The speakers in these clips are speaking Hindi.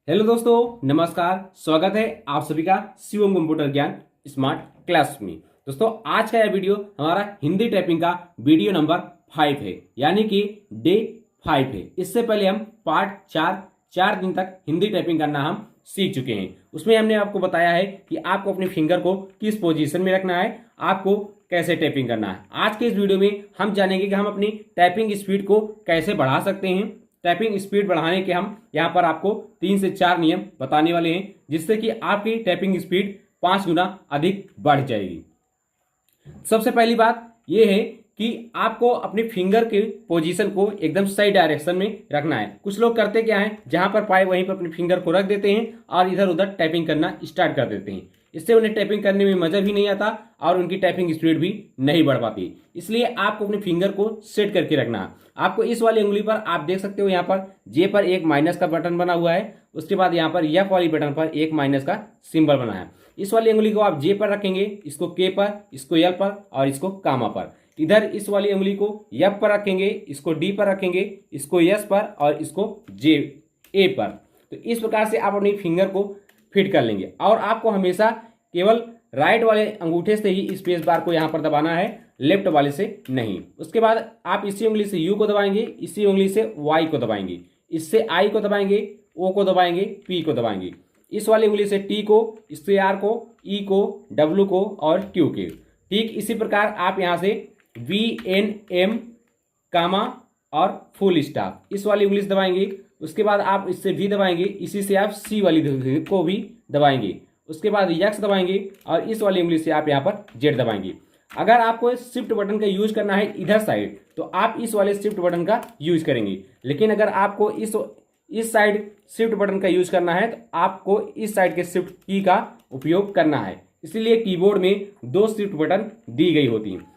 हेलो दोस्तों, नमस्कार। स्वागत है आप सभी का शिवम कंप्यूटर ज्ञान स्मार्ट क्लास में। दोस्तों, आज का यह वीडियो हमारा हिंदी टाइपिंग का वीडियो नंबर 5 है, यानी कि डे 5 है। इससे पहले हम पार्ट 4 दिन तक हिंदी टाइपिंग करना हम सीख चुके हैं। उसमें हमने आपको बताया है कि आपको अपने फिंगर को किस पोजीशन में रखना है, आपको कैसे टाइपिंग करना है। आज के इस वीडियो में हम जानेंगे कि हम अपनी टाइपिंग स्पीड को कैसे बढ़ा सकते हैं। टाइपिंग स्पीड बढ़ाने के हम यहाँ पर आपको 3 से 4 नियम बताने वाले हैं, जिससे कि आपकी टाइपिंग स्पीड 5 गुना अधिक बढ़ जाएगी। सबसे पहली बात यह है कि आपको अपने फिंगर के पोजीशन को एकदम सही डायरेक्शन में रखना है। कुछ लोग करते क्या है, जहां पर पाए वहीं पर अपने फिंगर को रख देते हैं और इधर उधर टाइपिंग करना स्टार्ट कर देते हैं। इससे उन्हें टाइपिंग करने में मजा भी नहीं आता और उनकी टाइपिंग स्पीड भी नहीं बढ़ पाती। इसलिए आपको अपने फिंगर को सेट करके रखना है। आपको इस वाली उंगली पर आप देख सकते हो, यहाँ पर जे पर एक माइनस का बटन बना हुआ है। उसके बाद यहाँ पर एफ वाली बटन पर एक माइनस का सिंबल बना है। इस वाली उंगली को आप जे पर रखेंगे, इसको के पर, इसको एल पर और इसको कामा पर। इधर इस वाली उंगली को एफ पर रखेंगे, इसको डी पर रखेंगे, इसको एस पर और इसको जे ए पर। तो इस प्रकार से आप अपनी फिंगर को फिट कर लेंगे। और आपको हमेशा केवल राइट वाले अंगूठे से ही स्पेस बार को यहाँ पर दबाना है, लेफ्ट वाले से नहीं। उसके बाद आप इसी उंगली से यू को दबाएंगे, इसी उंगली से वाई को दबाएंगे, इससे आई को दबाएंगे, ओ को दबाएंगे, पी को दबाएंगे, इस वाली उंगली से टी को, इससे आर को, ई को, डब्ल्यू को और क्यू के। ठीक इसी प्रकार आप यहाँ से वी एन एम कामा और फुल स्टॉप इस वाली उंगली से दबाएंगे। उसके बाद आप इससे भी दबाएंगे, इसी से आप सी वाली को भी दबाएंगे। उसके बाद यक्स दबाएंगे और इस वाली उंगली से आप यहाँ पर जेड दबाएंगे। अगर आपको शिफ्ट बटन का यूज करना है इधर साइड, तो आप इस वाले शिफ्ट बटन का यूज करेंगे। लेकिन अगर आपको इस साइड शिफ्ट बटन का यूज करना है, तो आपको इस साइड के शिफ्ट की का उपयोग करना है। इसलिए कीबोर्ड में 2 शिफ्ट बटन दी गई होती हैं।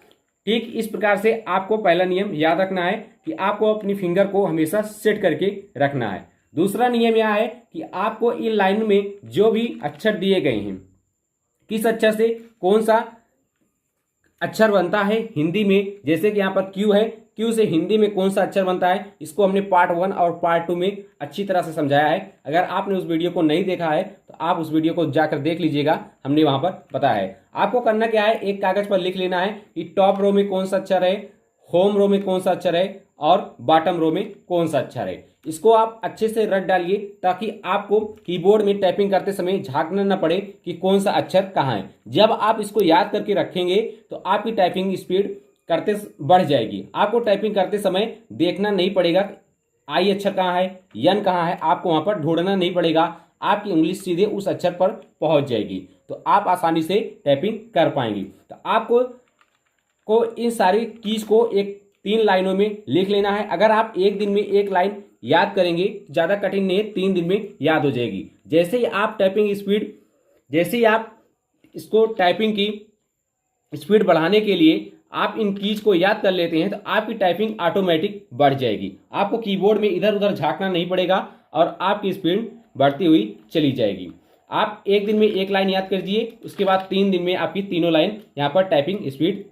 ठीक इस प्रकार से आपको पहला नियम याद रखना है कि आपको अपनी फिंगर को हमेशा सेट करके रखना है। दूसरा नियम यह है कि आपको इन लाइन में जो भी अक्षर दिए गए हैं, किस अक्षर से कौन सा अक्षर बनता है हिंदी में। जैसे कि यहाँ पर क्यू है, क्यू से हिंदी में कौन सा अक्षर बनता है, इसको हमने पार्ट 1 और पार्ट 2 में अच्छी तरह से समझाया है। अगर आपने उस वीडियो को नहीं देखा है तो आप उस वीडियो को जाकर देख लीजिएगा, हमने वहां पर बताया है। आपको करना क्या है, एक कागज पर लिख लेना है कि टॉप रो में कौन सा अक्षर है, होम रो में कौन सा अक्षर है और बॉटम रो में कौन सा अक्षर है। इसको आप अच्छे से रट डालिए ताकि आपको कीबोर्ड में टाइपिंग करते समय झांकना न पड़े कि कौन सा अक्षर कहाँ है। जब आप इसको याद करके रखेंगे तो आपकी टाइपिंग स्पीड करते बढ़ जाएगी। आपको टाइपिंग करते समय देखना नहीं पड़ेगा आई अक्षर कहाँ है, यन कहाँ है, आपको वहां पर ढूंढना नहीं पड़ेगा। आपकी उंगली सीधे उस अक्षर पर पहुंच जाएगी, तो आप आसानी से टाइपिंग कर पाएंगे। तो आपको इन सारी कीज को एक 3 लाइनों में लिख लेना है। अगर आप एक दिन में एक लाइन याद करेंगे, ज्यादा कठिन नहीं है, 3 दिन में याद हो जाएगी। जैसे ही आप इसको टाइपिंग की स्पीड बढ़ाने के लिए आप इन कीज को याद कर लेते हैं, तो आपकी टाइपिंग ऑटोमेटिक बढ़ जाएगी। आपको कीबोर्ड में इधर उधर झांकना नहीं पड़ेगा और आपकी स्पीड बढ़ती हुई चली जाएगी। आप एक दिन में एक लाइन याद कर दीजिए, उसके बाद 3 दिन में आपकी तीनों लाइन यहाँ पर टाइपिंग स्पीड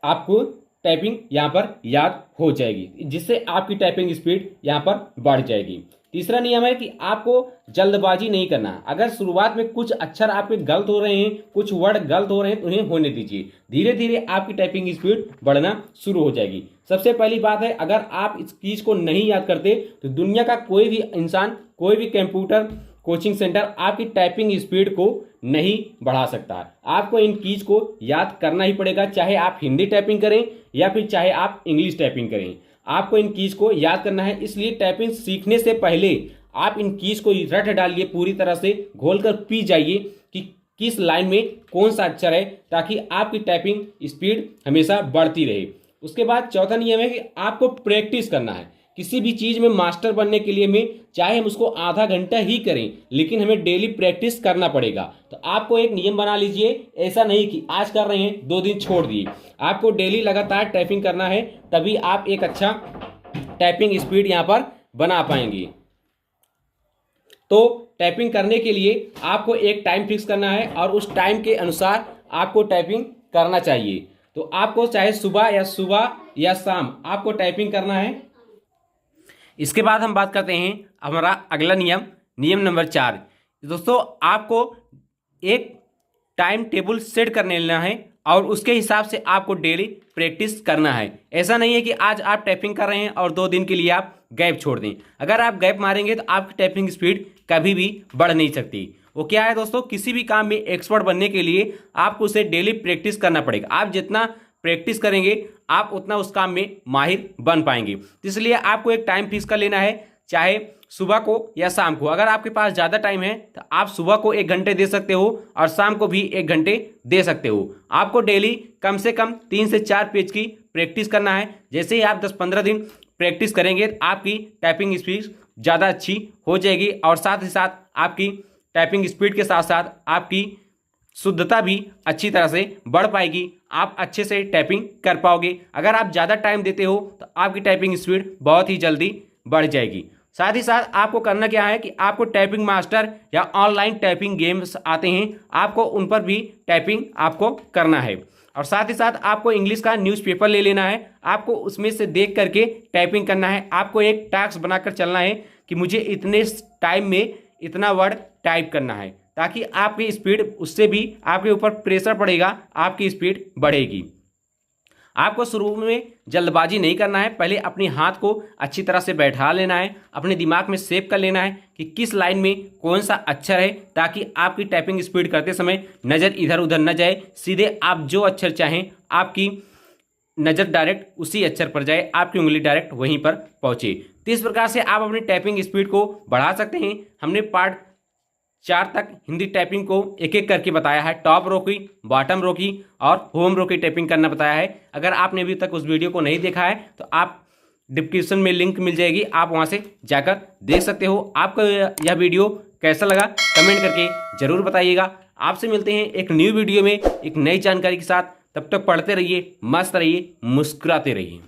आपको टाइपिंग यहाँ पर याद हो जाएगी, जिससे आपकी टाइपिंग स्पीड यहाँ पर बढ़ जाएगी। तीसरा नियम है कि आपको जल्दबाजी नहीं करना। अगर शुरुआत में कुछ अक्षर आपके गलत हो रहे हैं, कुछ वर्ड गलत हो रहे हैं, तो उन्हें होने दीजिए। धीरे धीरे आपकी टाइपिंग स्पीड बढ़ना शुरू हो जाएगी। सबसे पहली बात है, अगर आप इस चीज को नहीं याद करते तो दुनिया का कोई भी इंसान, कोई भी कंप्यूटर कोचिंग सेंटर आपकी टाइपिंग स्पीड को नहीं बढ़ा सकता। आपको इन कीज को याद करना ही पड़ेगा, चाहे आप हिंदी टाइपिंग करें या फिर चाहे आप इंग्लिश टाइपिंग करें। आपको इन कीज को याद करना है। इसलिए टाइपिंग सीखने से पहले आप इन कीज को रट डालिए, पूरी तरह से घोलकर पी जाइए कि किस लाइन में कौन सा अक्षर है, ताकि आपकी टाइपिंग स्पीड हमेशा बढ़ती रहे। उसके बाद चौथा नियम है कि आपको प्रैक्टिस करना है। किसी भी चीज में मास्टर बनने के लिए चाहे हम उसको आधा घंटा ही करें, लेकिन हमें डेली प्रैक्टिस करना पड़ेगा। तो आपको एक नियम बना लीजिए, ऐसा नहीं कि आज कर रहे हैं 2 दिन छोड़ दिए। आपको डेली लगातार टाइपिंग करना है, तभी आप एक अच्छा टाइपिंग स्पीड यहां पर बना पाएंगे। तो टाइपिंग करने के लिए आपको एक टाइम फिक्स करना है और उस टाइम के अनुसार आपको टाइपिंग करना चाहिए। तो आपको चाहे सुबह या शाम आपको टाइपिंग करना है। इसके बाद हम बात करते हैं हमारा अगला नियम नंबर 4। दोस्तों आपको एक टाइम टेबल सेट करने लेना है और उसके हिसाब से आपको डेली प्रैक्टिस करना है। ऐसा नहीं है कि आज आप टाइपिंग कर रहे हैं और 2 दिन के लिए आप गैप छोड़ दें। अगर आप गैप मारेंगे तो आपकी टाइपिंग स्पीड कभी भी बढ़ नहीं सकती। वो क्या है दोस्तों, किसी भी काम में एक्सपर्ट बनने के लिए आपको उसे डेली प्रैक्टिस करना पड़ेगा। आप जितना प्रैक्टिस करेंगे आप उतना उस काम में माहिर बन पाएंगे। इसलिए आपको एक टाइम फिक्स कर लेना है, चाहे सुबह को या शाम को। अगर आपके पास ज़्यादा टाइम है तो आप सुबह को 1 घंटे दे सकते हो और शाम को भी 1 घंटे दे सकते हो। आपको डेली कम से कम 3 से 4 पेज की प्रैक्टिस करना है। जैसे ही आप 10-15 दिन प्रैक्टिस करेंगे तो आपकी टाइपिंग स्पीड ज़्यादा अच्छी हो जाएगी और साथ ही साथ आपकी टाइपिंग स्पीड के साथ साथ आपकी शुद्धता भी अच्छी तरह से बढ़ पाएगी। आप अच्छे से टाइपिंग कर पाओगे। अगर आप ज़्यादा टाइम देते हो तो आपकी टाइपिंग स्पीड बहुत ही जल्दी बढ़ जाएगी। साथ ही साथ आपको करना क्या है कि आपको टाइपिंग मास्टर या ऑनलाइन टाइपिंग गेम्स आते हैं, आपको उन पर भी टाइपिंग आपको करना है। और साथ ही साथ आपको इंग्लिश का न्यूज़पेपर ले लेना है, आपको उसमें से देख करके टाइपिंग करना है। आपको एक टास्क बनाकर चलना है कि मुझे इतने टाइम में इतना वर्ड टाइप करना है, ताकि आपकी स्पीड, उससे भी आपके ऊपर प्रेशर पड़ेगा, आपकी स्पीड बढ़ेगी। आपको शुरू में जल्दबाजी नहीं करना है, पहले अपने हाथ को अच्छी तरह से बैठा लेना है, अपने दिमाग में सेव कर लेना है कि किस लाइन में कौन सा अक्षर है, ताकि आपकी टाइपिंग स्पीड करते समय नज़र इधर उधर न जाए। सीधे आप जो अक्षर चाहें आपकी नज़र डायरेक्ट उसी अक्षर पर जाए, आपकी उंगली डायरेक्ट वहीं पर पहुँचे। तो इस प्रकार से आप अपनी टाइपिंग स्पीड को बढ़ा सकते हैं। हमने पार्ट 4 तक हिंदी टाइपिंग को एक एक करके बताया है। टॉप रो की, बॉटम रो की और होम रो की टाइपिंग करना बताया है। अगर आपने अभी तक उस वीडियो को नहीं देखा है तो आप डिस्क्रिप्शन में लिंक मिल जाएगी, आप वहां से जाकर देख सकते हो। आपको यह वीडियो कैसा लगा कमेंट करके जरूर बताइएगा। आपसे मिलते हैं एक न्यू वीडियो में एक नई जानकारी के साथ। तब तक पढ़ते रहिए, मस्त रहिए, मुस्कुराते रहिए।